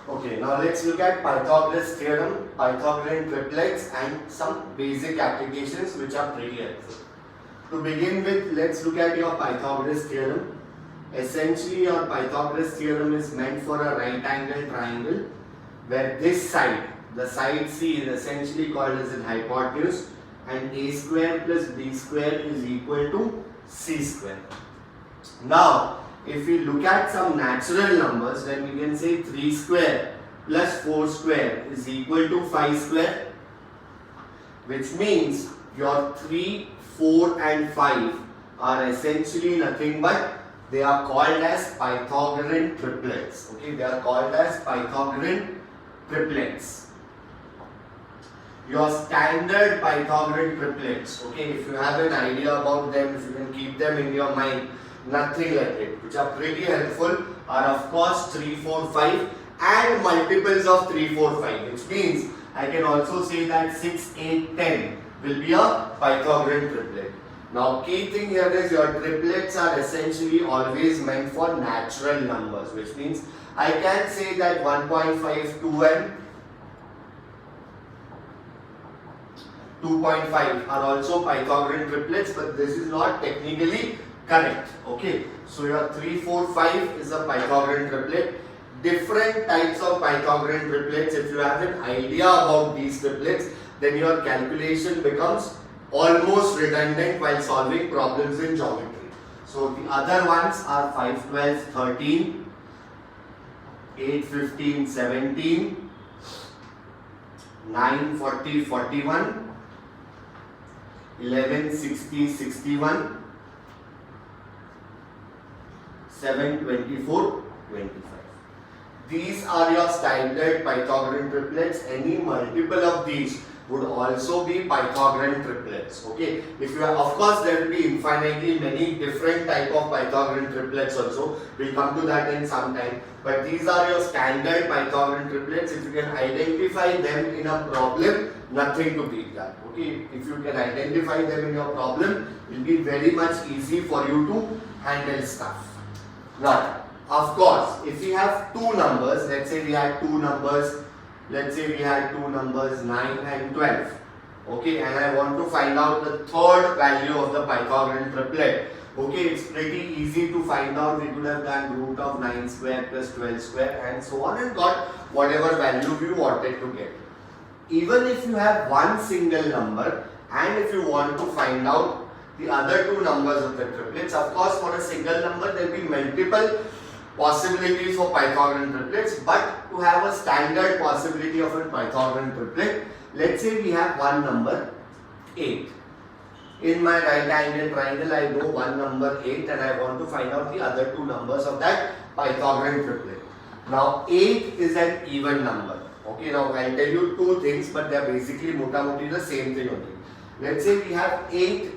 Okay, now let's look at Pythagoras theorem, Pythagorean triplets and some basic applications which are pretty helpful. To begin with, let's look at your Pythagoras theorem. Essentially, your Pythagoras theorem is meant for a right angle triangle where this side, the side C, is essentially called as an hypotenuse, and a square plus b square is equal to c square. Now, if we look at some natural numbers, then we can say 3 square plus 4 square is equal to 5 square, which means your 3, 4 and 5 are essentially nothing but they are called as Pythagorean triplets. Okay, they are called as Pythagorean triplets. Your standard Pythagorean triplets, okay, if you have an idea about them, if you can keep them in your mind, nothing like it, which are pretty helpful, are of course 3, 4, 5 and multiples of 3, 4, 5, which means I can also say that 6, 8, 10 will be a Pythagorean triplet. Now, key thing here is your triplets are essentially always meant for natural numbers, which means I can say that 1.5, 2 and 2.5 are also Pythagorean triplets, but this is not technically correct. Okay, so your 3, 4, 5 is a Pythagorean triplet. Different types of Pythagorean triplets, if you have an idea about these triplets, then your calculation becomes almost redundant while solving problems in geometry. So the other ones are 5, 12, 13, 8, 15, 17, 9, 40, 41, 11, 60, 61, 7, 24, 25. These are your standard Pythagorean triplets. Any multiple of these would also be Pythagorean triplets. Okay, if you have, of course, there will be infinitely many different type of Pythagorean triplets also. We'll come to that in some time. But these are your standard Pythagorean triplets. If you can identify them in a problem, nothing to beat that. Okay, if you can identify them in your problem, it will be very much easy for you to handle stuff. Now, of course, if we have two numbers, let's say we had two numbers, let's say we had two numbers 9 and 12, okay, and I want to find out the third value of the Pythagorean triplet. Okay, it's pretty easy to find out. We could have done root of 9 square plus 12 square and so on and got whatever value we wanted to get. Even if you have one single number and if you want to find out the other two numbers of the triplets, of course for a single number there will be multiple possibilities for Pythagorean triplets, but to have a standard possibility of a Pythagorean triplet, let's say we have one number 8. In my right angle triangle, I know one number 8 and I want to find out the other two numbers of that Pythagorean triplet. Now 8 is an even number. Okay, now I'll tell you two things, but they are basically muti the same thing only. Let's say we have 8.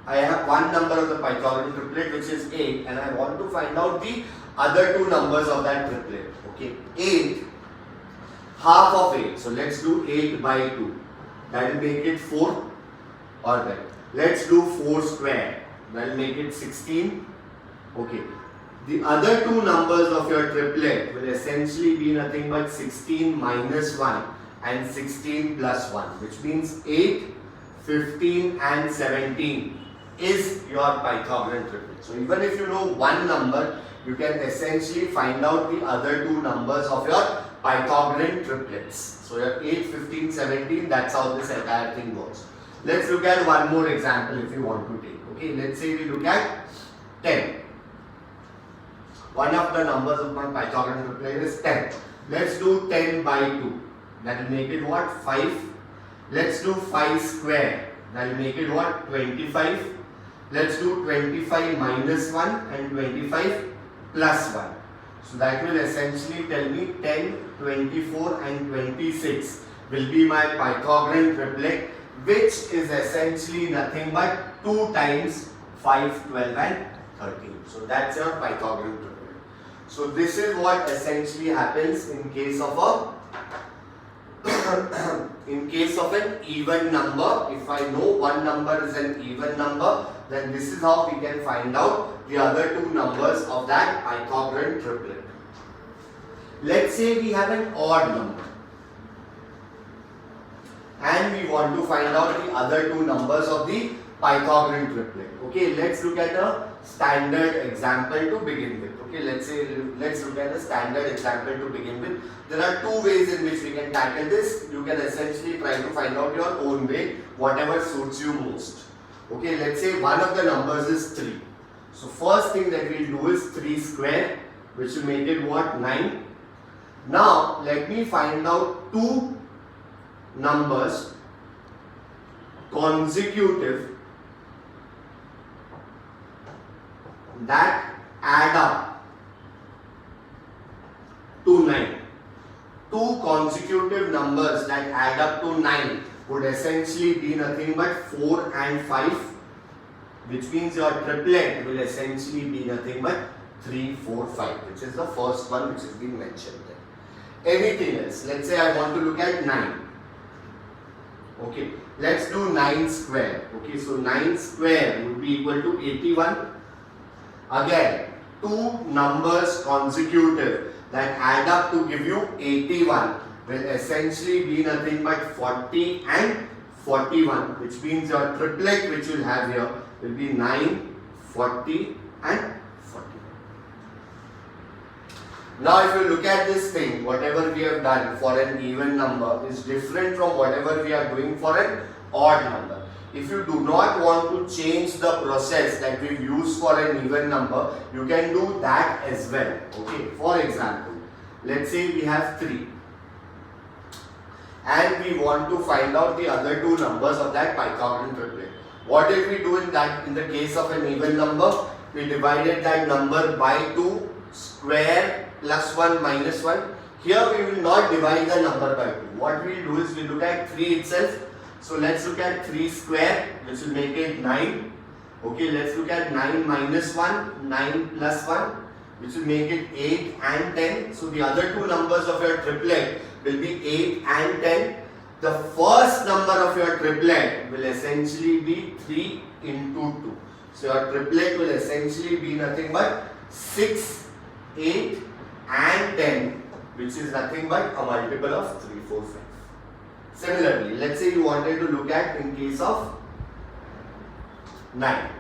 I have one number of the Pythagorean triplet which is 8 and I want to find out the other two numbers of that triplet. Okay, 8, half of 8. So let's do 8 by 2. That will make it 4. Alright. Let's do 4 square. That will make it 16. Okay. The other two numbers of your triplet will essentially be nothing but 16 minus 1 and 16 plus 1, which means 8, 15 and 17 is your Pythagorean triplet. So even if you know one number, you can essentially find out the other two numbers of your Pythagorean triplets. So your 8, 15, 17, that's how this entire thing works. Let's look at one more example if you want to take. Okay, let's say we look at 10. One of the numbers of my Pythagorean triplet is 10. Let's do 10 by 2. That will make it what? 5. Let's do 5 square. That will make it what? 25. Let's do 25 minus 1 and 25 plus 1. So that will essentially tell me 10, 24 and 26 will be my Pythagorean triplet, which is essentially nothing but 2 times 5, 12 and 13. So that's your Pythagorean triplet. So this is what essentially happens in case of a in case of an even number. If I know one number is an even number, then this is how we can find out the other two numbers of that Pythagorean triplet. Let's say we have an odd number and we want to find out the other two numbers of the Pythagorean triplet. Okay, let's look at a standard example to begin with. Okay, let's look at a standard example to begin with. There are two ways in which we can tackle this. You can essentially try to find out your own way, whatever suits you most. Okay, let's say one of the numbers is 3. So first thing that we'll do is 3 square, which will make it what? 9. Now let me find out two numbers consecutive that add up to 9. Two consecutive numbers that add up to 9 would essentially be nothing but 4 and 5, which means your triplet will essentially be nothing but 3, 4, 5, which is the first one which has been mentioned there. Anything else? Let's say I want to look at 9. Okay, let's do 9 square. Okay, so 9 square would be equal to 81. Again, two numbers consecutive that add up to give you 81 will essentially be nothing but 40 and 41, which means your triplet which you'll have here will be 9, 40 and 41. Now if you look at this thing, whatever we have done for an even number is different from whatever we are doing for an odd number. If you do not want to change the process that we've used for an even number, you can do that as well. Okay, for example, let's say we have 3 and we want to find out the other two numbers of that Pythagorean triplet. What did we do in the case of an even number? We divided that number by 2, square plus 1 minus 1. Here we will not divide the number by 2. What we will do is we look at 3 itself. So let's look at 3 square, which will make it 9. Okay, let's look at 9 minus 1, 9 plus 1, which will make it 8 and 10. So the other two numbers of your triplet will be 8 and 10. The first number of your triplet will essentially be 3 into 2. So your triplet will essentially be nothing but 6, 8 and 10, which is nothing but a multiple of 3, 4, 5. Similarly, let's say you wanted to look at in case of 9.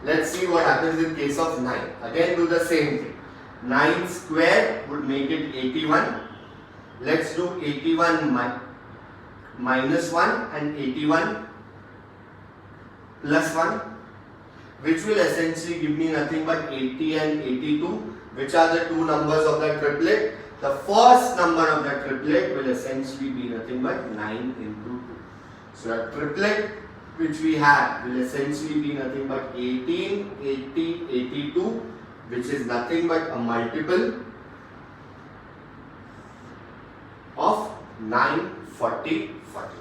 Let's see what happens in case of 9. Again do the same thing. 9 square would make it 81. Let's do 81 minus 1 and 81 plus 1, which will essentially give me nothing but 80 and 82, which are the two numbers of the triplet. The first number of the triplet will essentially be nothing but 9 into 2. So a triplet which we have will essentially be nothing but 18, 80, 82, which is nothing but a multiple of 9, 40, 41.